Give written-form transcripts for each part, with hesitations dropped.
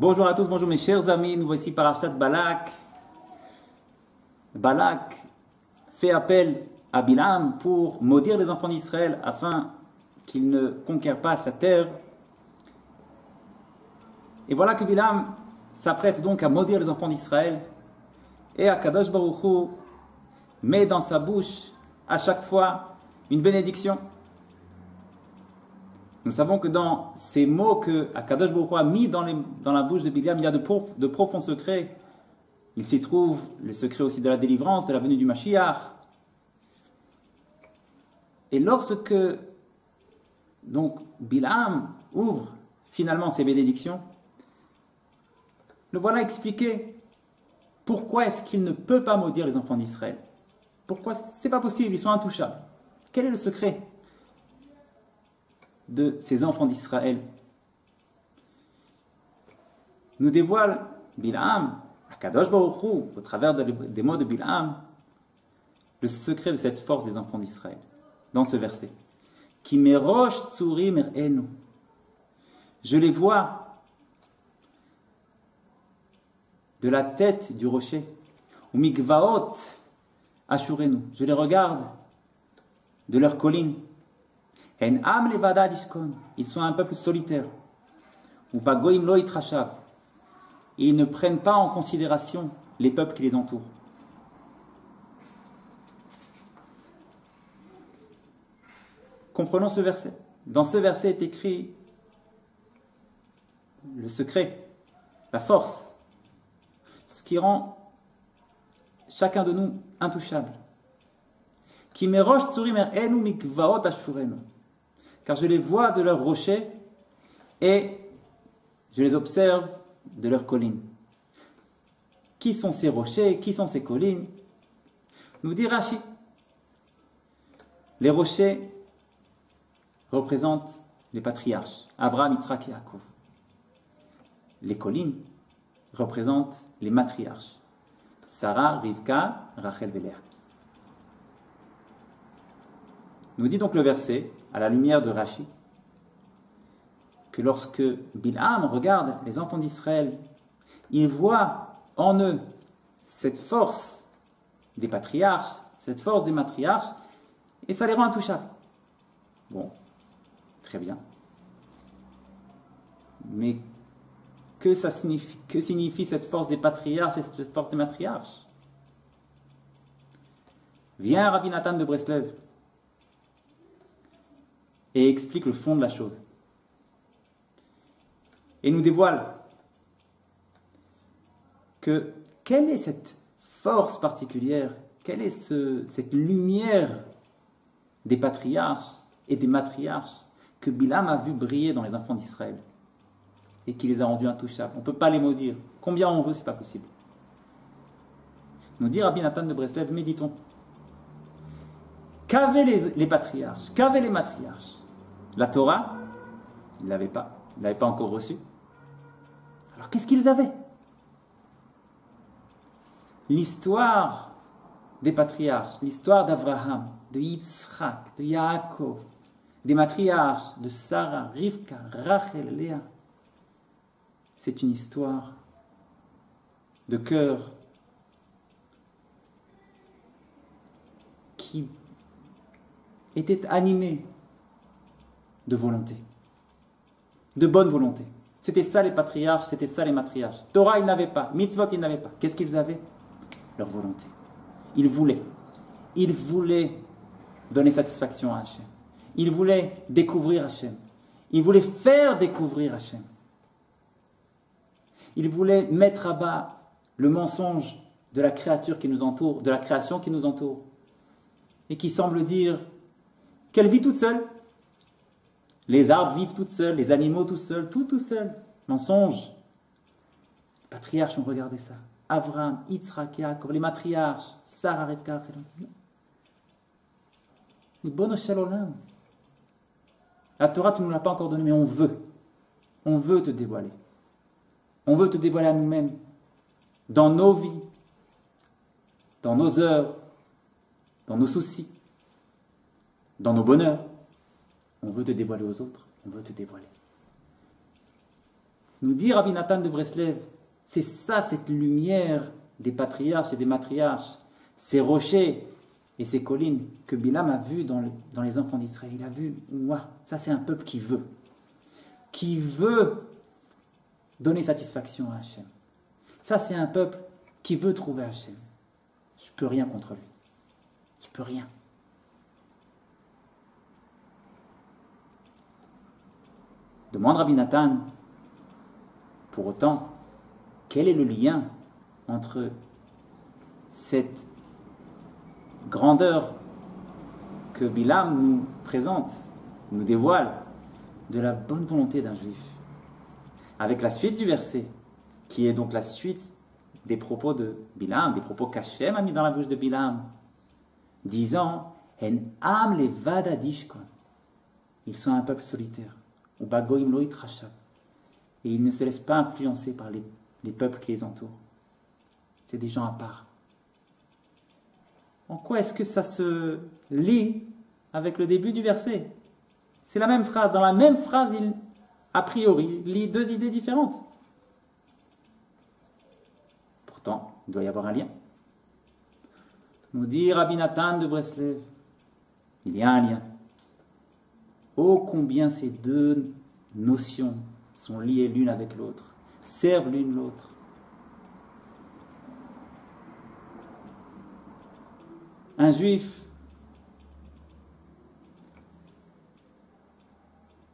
Bonjour à tous, bonjour mes chers amis, nous voici Parashat Balak. Balak fait appel à Bilam pour maudire les enfants d'Israël afin qu'ils ne conquièrent pas sa terre. Et voilà que Bilam s'apprête donc à maudire les enfants d'Israël. Et Akadosh Baruch Hu met dans sa bouche à chaque fois une bénédiction. Nous savons que dans ces mots que Akadosh Baruch Hu a mis dans la bouche de Bilam, il y a de profonds secrets. Il s'y trouve le secret aussi de la délivrance, de la venue du Mashiach. Et lorsque donc Bilam ouvre finalement ses bénédictions, le voilà expliqué pourquoi est-ce qu'il ne peut pas maudire les enfants d'Israël. Pourquoi c'est pas possible, ils sont intouchables. Quel est le secret de ces enfants d'Israël? Nous dévoile Bilam, Akadosh Baruch Hu, au travers des mots de Bilam, le secret de cette force des enfants d'Israël. Dans ce verset, Ki merosh tzurim er'enu, je les vois de la tête du rocher, ou migvaot ashurenu, je les regarde de leurs collines. En am levada dishkon, ils sont un peuple solitaire. Ou bagoim lo itrashav, ils ne prennent pas en considération les peuples qui les entourent. Comprenons ce verset. Dans ce verset est écrit le secret, la force, ce qui rend chacun de nous intouchable. Ki merosh tzurim er'enu mikvaot ashurenu, car je les vois de leurs rochers et je les observe de leurs collines. Qui sont ces rochers? Qui sont ces collines? Nous dit Rashi. Les rochers représentent les patriarches, Abraham, Yitzhak et Yaakov. Les collines représentent les matriarches, Sarah, Rivka, Rachel et Léa. Nous dit donc le verset, à la lumière de Rashi, que lorsque Bilam regarde les enfants d'Israël, il voit en eux cette force des patriarches, cette force des matriarches, et ça les rend intouchables. Bon, très bien. Mais que signifie cette force des patriarches et cette force des matriarches? Vient Rabbi Nathan de Breslev et explique le fond de la chose. Et nous dévoile que quelle est cette force particulière, quelle est cette lumière des patriarches et des matriarches que Bilam a vu briller dans les enfants d'Israël et qui les a rendus intouchables. On ne peut pas les maudire. Combien on veut, c'est pas possible. Nous dit Rabbi Nathan de Breslev, méditons. Qu'avaient les patriarches? Qu'avaient les matriarches? La Torah, ils ne l'avaient pas. Ils ne l'avaient pas encore reçue. Alors qu'est-ce qu'ils avaient? L'histoire des patriarches, l'histoire d'Abraham, de Yitzhak, de Yaakov, des matriarches, de Sarah, Rivka, Rachel, Léa, c'est une histoire de cœur qui était animée de volonté, de bonne volonté. C'était ça les patriarches, c'était ça les matriarches. Torah, ils n'avaient pas. Mitzvot, ils n'avaient pas. Qu'est-ce qu'ils avaient? Leur volonté. Ils voulaient donner satisfaction à Hachem. Ils voulaient découvrir Hachem. Ils voulaient faire découvrir Hachem. Ils voulaient mettre à bas le mensonge de la créature qui nous entoure, de la création qui nous entoure, et qui semble dire qu'elle vit toute seule. Les arbres vivent toutes seuls, les animaux tout seuls, tout seul. Mensonge. Les patriarches ont regardé ça. Abraham, Yitzhak, Yaakov, les matriarches, Sarah, Rivka, les bonnes Shalom. La Torah, tu ne nous l'as pas encore donnée, mais on veut. On veut te dévoiler. On veut te dévoiler à nous-mêmes. Dans nos vies, dans nos heures, dans nos soucis, dans nos bonheurs. On veut te dévoiler aux autres, on veut te dévoiler. Nous dit Rabbi Nathan de Breslev, c'est ça, cette lumière des patriarches et des matriarches, ces rochers et ces collines que Bilam a vu dans les enfants d'Israël. Il a vu, ouah, ça c'est un peuple qui veut donner satisfaction à Hachem. Ça c'est un peuple qui veut trouver Hachem. Je ne peux rien contre lui. Je ne peux rien. Demande Rabbi Nathan, pour autant, quel est le lien entre cette grandeur que Bilam nous présente, nous dévoile, de la bonne volonté d'un juif, avec la suite du verset, qui est donc la suite des propos de Bilam, des propos qu'Hachem a mis dans la bouche de Bilam, disant « En am levad adishkon » ils sont un peuple solitaire, « Ubagoim lo itrashav » et ils ne se laissent pas influencer par les peuples qui les entourent. C'est des gens à part. En quoi est-ce que ça se lie avec le début du verset? C'est la même phrase. Dans la même phrase, il, a priori, lit deux idées différentes. Pourtant, il doit y avoir un lien. Nous dit Rabbi Nathan de Breslev, il y a un lien. Oh, combien ces deux notions sont liées l'une avec l'autre, servent l'une l'autre. Un juif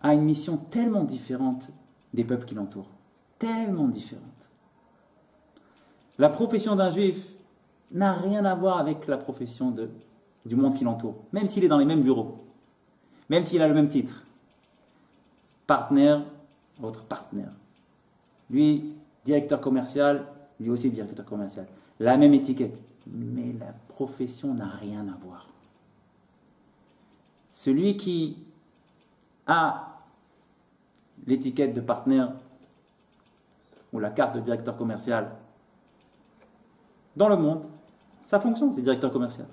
a une mission tellement différente des peuples qui l'entourent, tellement différente. La profession d'un juif n'a rien à voir avec la profession du monde qui l'entoure, même s'il est dans les mêmes bureaux, même s'il a le même titre. Partenaire, votre partenaire. Lui, directeur commercial, lui aussi directeur commercial. La même étiquette. Mais la profession n'a rien à voir. Celui qui a l'étiquette de partenaire ou la carte de directeur commercial dans le monde, sa fonction, c'est directeur commercial.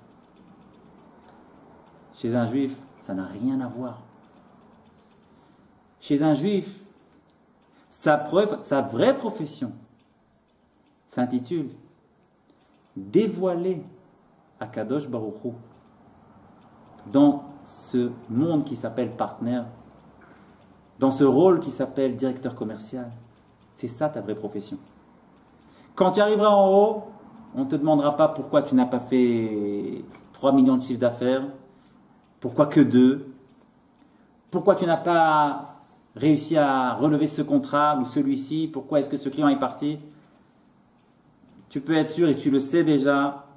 Chez un juif, ça n'a rien à voir. Chez un juif, sa vraie profession s'intitule dévoiler Akadosh Baruch Hu dans ce monde qui s'appelle partenaire, dans ce rôle qui s'appelle directeur commercial. C'est ça ta vraie profession. Quand tu arriveras en haut, on ne te demandera pas pourquoi tu n'as pas fait 3 millions de chiffres d'affaires, pourquoi que 2, pourquoi tu n'as pas réussi à relever ce contrat ou celui-ci, pourquoi est-ce que ce client est parti. Tu peux être sûr, et tu le sais déjà,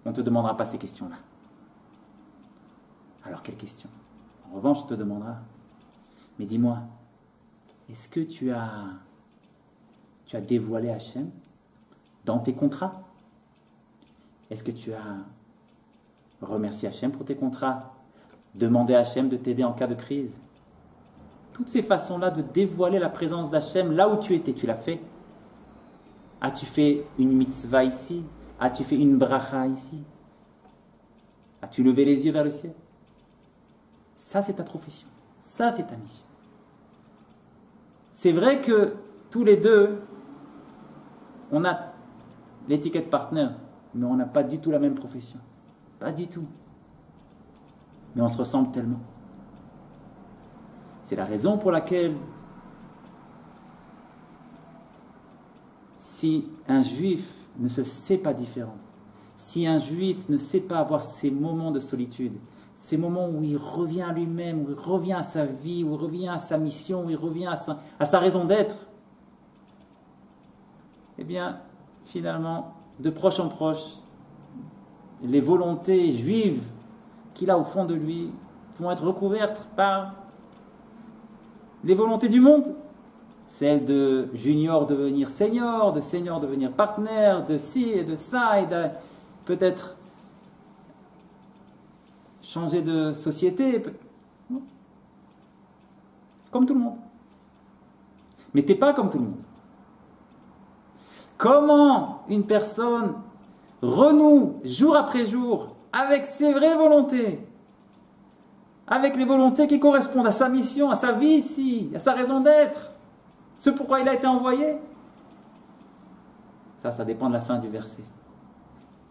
on ne te demandera pas ces questions-là. Alors, quelles questions? En revanche, on te demandera, mais dis-moi, est-ce que tu as dévoilé Hachem dans tes contrats? Est-ce que tu as remercié Hachem pour tes contrats? Demandé à Hachem de t'aider en cas de crise? Toutes ces façons-là de dévoiler la présence d'Hachem là où tu étais, tu l'as fait? As-tu fait une mitzvah ici? As-tu fait une bracha ici? As-tu levé les yeux vers le ciel? Ça, c'est ta profession. Ça, c'est ta mission. C'est vrai que tous les deux, on a l'étiquette partenaire, mais on n'a pas du tout la même profession. Pas du tout. Mais on se ressemble tellement. C'est la raison pour laquelle si un juif ne se sait pas différent, si un juif ne sait pas avoir ces moments de solitude, ces moments où il revient à lui-même, où il revient à sa vie, où il revient à sa mission, où il revient à sa raison d'être, eh bien, finalement, de proche en proche, les volontés juives qu'il a au fond de lui vont être recouvertes par les volontés du monde. Celle de junior devenir senior, de senior devenir partenaire, de ci et de ça, et de peut-être changer de société. Comme tout le monde. Mais tu n'es pas comme tout le monde. Comment une personne renoue jour après jour avec ses vraies volontés, avec les volontés qui correspondent à sa mission, à sa vie ici, à sa raison d'être? ce pourquoi il a été envoyé. Ça dépend de la fin du verset.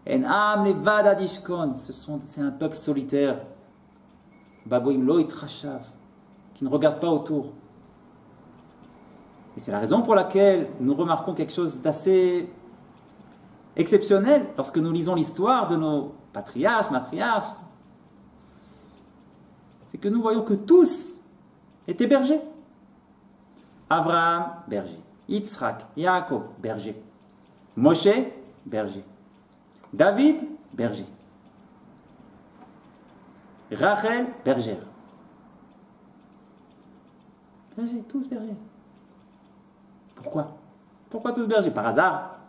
En am levad adishkon, c'est un peuple solitaire. Baboim lo itrashav, qui ne regarde pas autour. Et c'est la raison pour laquelle nous remarquons quelque chose d'assez exceptionnel lorsque nous lisons l'histoire de nos patriarches, matriarches. C'est que nous voyons que tous étaient bergers. Abraham, berger. Yitzhak, Yaakov, berger. Moshe, berger. David, berger. Rachel, bergère. Bergers, tous bergers. Pourquoi? Pourquoi tous bergers? Par hasard?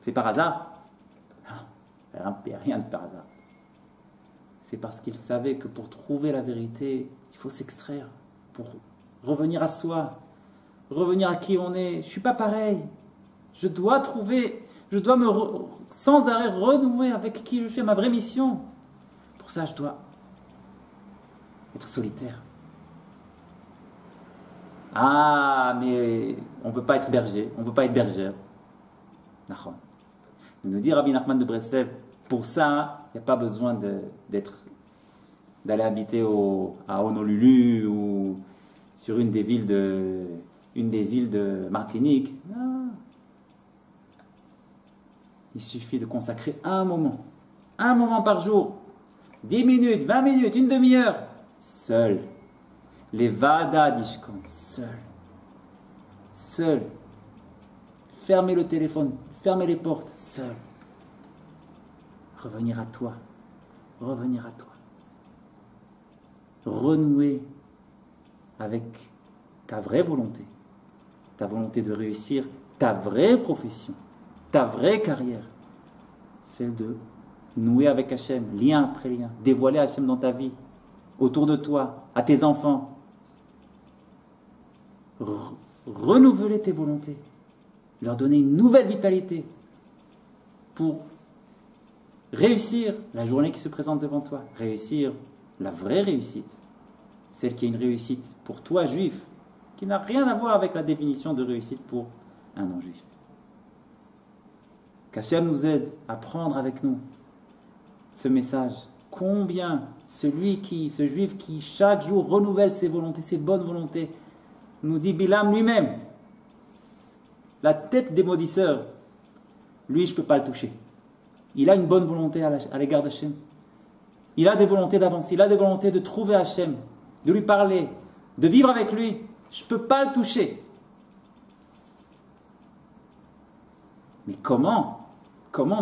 C'est par hasard? Non, il n'y a rien de par hasard. C'est parce qu'ils savaient que pour trouver la vérité, il faut s'extraire. Pour revenir à soi, revenir à qui on est. Je ne suis pas pareil. Je dois trouver, sans arrêt renouer avec qui je suis, ma vraie mission. Pour ça, je dois être solitaire. Ah, mais on ne peut pas être berger, on ne peut pas être bergère. Nachon. Nous dit Rabbi Nachman de Breslev, pour ça, il n'y a pas besoin d'aller habiter à Honolulu ou sur une des îles de Martinique. Non. Il suffit de consacrer un moment par jour, 10 minutes, 20 minutes, une demi-heure, seul. Les Vada d'Ishkon, seul. Fermez le téléphone, fermez les portes, seul. Revenir à toi. Renouer avec ta vraie volonté de réussir ta vraie profession, ta vraie carrière, celle de nouer avec Hachem, lien après lien, dévoiler Hachem dans ta vie, autour de toi, à tes enfants. Renouveler tes volontés, leur donner une nouvelle vitalité pour réussir la journée qui se présente devant toi, réussir la vraie réussite, celle qui est une réussite pour toi juif, qui n'a rien à voir avec la définition de réussite pour un non-juif. Qu'Hachem nous aide à prendre avec nous ce message. Combien ce juif qui chaque jour renouvelle ses volontés, ses bonnes volontés, nous dit Bilam lui-même, la tête des maudisseurs, lui je ne peux pas le toucher. Il a une bonne volonté à l'égard d'Hachem. Il a des volontés d'avancer, il a des volontés de trouver Hachem, de lui parler, de vivre avec lui. Je ne peux pas le toucher. Mais comment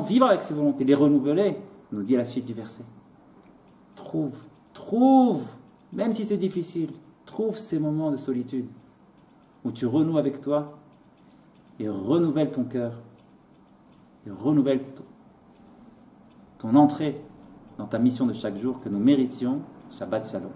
vivre avec ses volontés, les renouveler, nous dit à la suite du verset. Trouve, même si c'est difficile, trouve ces moments de solitude où tu renoues avec toi et renouvelle ton cœur et renouvelle ton entrée dans ta mission de chaque jour que nous méritions. Shabbat Shalom.